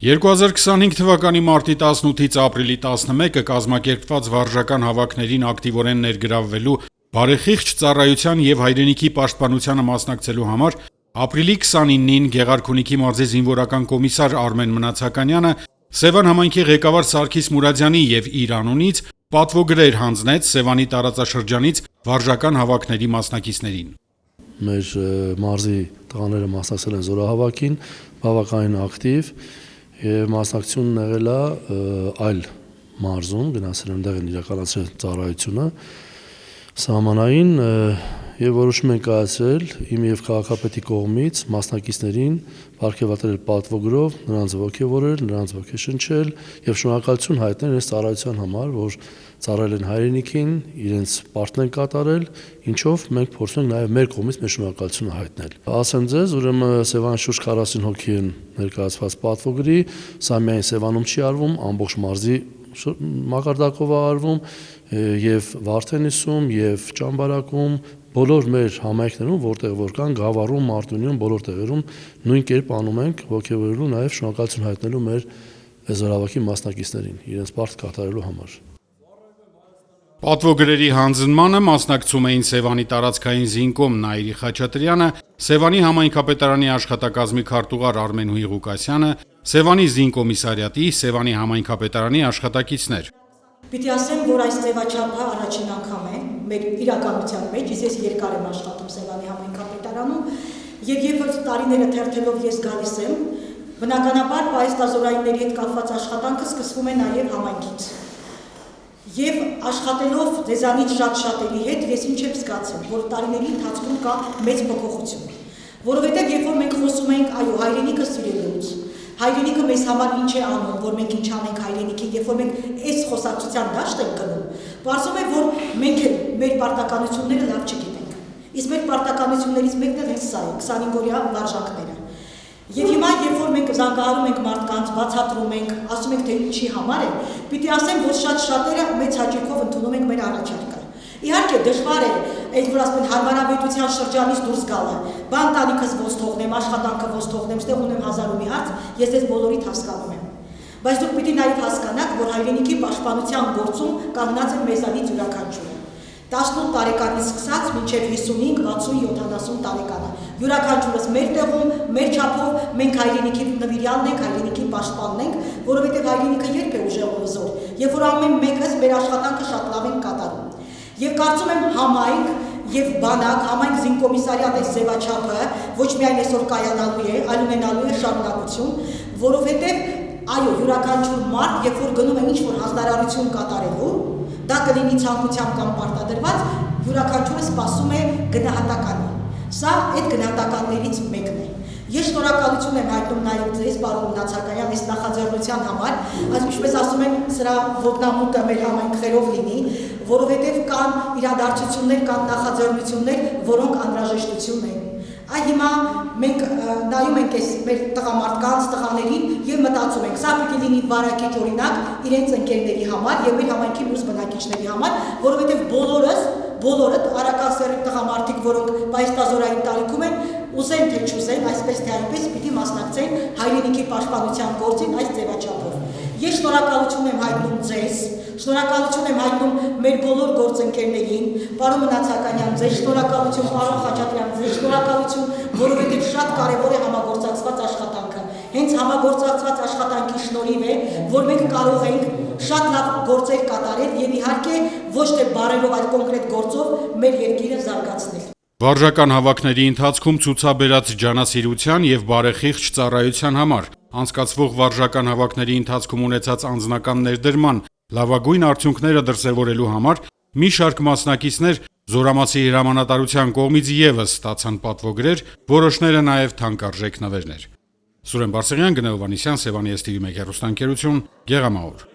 2025 թվականի մարտի 18-ից ապրիլի 11-ը կազմակերպված վարժական հավաքներին ակտիվորեն ներգրավվելու, բարեխիղճ ծառայության և հայրենիքի պաշտպանությանը մասնակցելու համար ապրիլի 29-ին Գեղարքունիքի մարզի զինվորական կոմիսար Արմեն Մնացականյանը Սևան համայնքի ղեկավար Սարգիս Մուրադյանի և իր անունից պատվոգրեր հանձնեց Սևանի տարածաշրջանից վարժական հավաքների մասնակիցներին։ Մեր մարզի տղաները մասնակցել են զորահավաքին, բավականին ակտիվ և մասնակցությունն եղել է այլ մարզում, գնացել են դեղ են իրականացրել ծառայությունը սահմանային և որոշում են կայացրել իմ և քաղաքապետի կողմից մասնակիցներին պարգևատրել պատվոգրով, նրանց ոգևորել, նրանց ոգեշնչել և շնորհակալություն հայտնել իրենց ծառայության համար, որ ծառայել են հայրենիքին, իրենց պարտքն են կատարել, ինչով մենք փորձում ենք նաև մեր կողմից մեր շնորհակալությունը հայտնել։ Ասեմ ձեզ, ուրեմն Սևան շուրջ 40 հոգի են ներկայացված պատվոգրի, սա միայն Սևանում չի արվում, ամբողջ մարզի մակարդակով է արվում և Վարդենիսում և Ճամբարակում, բոլոր մեր համայնքներում, որտեղ որ կան, Գավառում, Մարտունիում, բոլոր տեղերում նույն կերպ անում ենք ոգևորելու նաև շնորհակալություն հայտնելու մեր զորահավաքի մասնակիցներին իրենց պարտք կատարելու համար։ Պատվոգրերի հանձնմանը մասնակցում էին Սևանի տարածքային զինկոմ Նաիրի Խաչատրյանը, Սևանի համայնքապետարանի աշխատակազմի քարտուղար Արմենուհի Ղուկասյանը, Սևանի զինկոմիսարիատի, Սևանի համայնքապետարանի աշխատակիցներ։ Պիտի ասեմ, որ այս ձևաչափը առաջին անգամ է մեր իրականության մեջ, ես երկար եմ աշխատում Սևանի համայնքապետարանում և երբ որ տարիները թերթելով ես գալիս եմ, բնականաբար պահեստազորայինների հետ կապված աշխատանքը սկսվում է նաև համայնքից։ Եվ աշխատելով ձեզանից շատ-շատերի հետ ես ինչ եմ զգացել, որ տարիների ընթացքում կա մեծ փոփոխություն, որովհետև երբ որ մենք խոսում ենք այո հայրենիքը սիրելուց, հայրենիքը մեզ համար ինչ է անում, որ մենք ինչ անենք հայրենիքին, երբ որ մենք այս խոսակցության դաշտ ենք գնում, պարզվում է, որ մենք էլ մեր պարտականությունները լավ չգիտենք։ Իսկ մեր պարտականություններից մեկն էլ հենց սա է, 25-օրյա վարժանքները։ Եվ հիմա, երբ որ մենք զանգահարում ենք մարդկանց, բացատրում ենք, ասում ենք, թե ինչի համար է, պիտի ասեմ, որ շատ-շատերը մեծ հաճույքով ընդունում ենք մեր առաջարկը։ Իհարկե դժվար է, այդ որ ասում են հարմարավետության շրջանից դուրս գալը, բա ընտանիքս ոնց թողնեմ, աշխատանքը ոնց թողնեմ, ստեղ ունեմ 1000 ու մի հարց, ես ձեզ բոլորիդ հասկանում եմ։ Բայց դուք պիտի նաև հասկանաք, որ հայրենիքի պաշտպանության գործում կանգնած են մեզանից յուրաքանչյուրը։ 18 տարեկանից սկսած մինչև 55, 60, 70 տարեկանը։ Յուրաքանչյուրս մեր տեղում, մեր չափով մենք հայրենիքի նվիրյալն ենք, հայրենիքի պաշտպանն ենք, որովհետև հայրենիքը երբ է ուժեղ ու հզոր, երբ որ ամեն մեկս մեր աշխատանքը շատ լավ ենք կատարում։ Եվ կարծում եմ համայնք և բանակ, համայնք զինկոմիսարիատ այս ձևաչափը ոչ միայն այսօր կայանալու է, այլ ունենալու է շարունակություն, որովհետև այո, յուրաքանչյուր մարդ, երբ որ գնում է ինչ-որ հանձնարարություն կատարելու, դա կլինի ցանկությամբ կամ պարտադրված, յուրաքանչյուրը սպասում է գնահատականի։ Սա այդ գնահատականներից մեկն է։ Ես շնորհակալություն եմ հայտնում նաև ձեզ, պարոն Մնացականյան, այս նախաձեռնության համար, այս ինչպես ասում են, սրա ոտնամուտը մեր համայնքներով լինի, որովհետև կան իրադարձություններ, կան նախաձեռնություններ, որոնք անհրաժեշտություն են։ Այ հիմա մենք նայում ենք այս մեր տղամարդկանց, տղաներին և մտածում ենք, սա պիտի լինի վարակիչ օրինակ իրենց ընկերների համար և մեր համայնքի մյուս բնակիչների համար, որովհետև բոլորը արաքասերի տղամարդիկ, որոնք պահեստազորային տարիքում են, ուզեն թե չուզեն, այսպես թե այնպես պիտի մասնակցեն հայրենիքի պաշտպանության գործին այս ձևաչափով։ Ես շնորհակալություն եմ հայտնում ձեզ, շնորհակալություն եմ հայտնում մեր բոլոր գործընկերներին, պարոն Մնացականյան, ձեզ շնորհակալություն, պարոն Խաչատրյան, ձեզ շնորհակալություն, որովհետև շատ կարևոր է համագործակցված աշխատանքը։ Հենց համագործակցված աշխատանքի շնորհիվ է, որ մենք կարող ենք շատ լավ գործեր կատարել և իհարկե ոչ թե բառերով, այլ կոնկրետ գործով մեր երկիրը զարգացնել։ Վարժական հավաքների ընթացքում ցուցաբերած ջանասիրության և բարեխիղճ ծառայության համար անցկացվող վարժական հավաքների ընթացքում ունեցած անձնական ներդրման լավագույն արդյունքները դրսևորելու համար մի շարք մասնակիցներ Զորամասի հրամանատարության կողմից ևս ստացան պատվոգրեր, որոշները նաև թանկարժեք նվերներ։ Սուրեն Բարսեղյան, Գնա Հովհաննիսյան, Սևանի STV1 հեռուստաընկերություն, Գեղամահոր։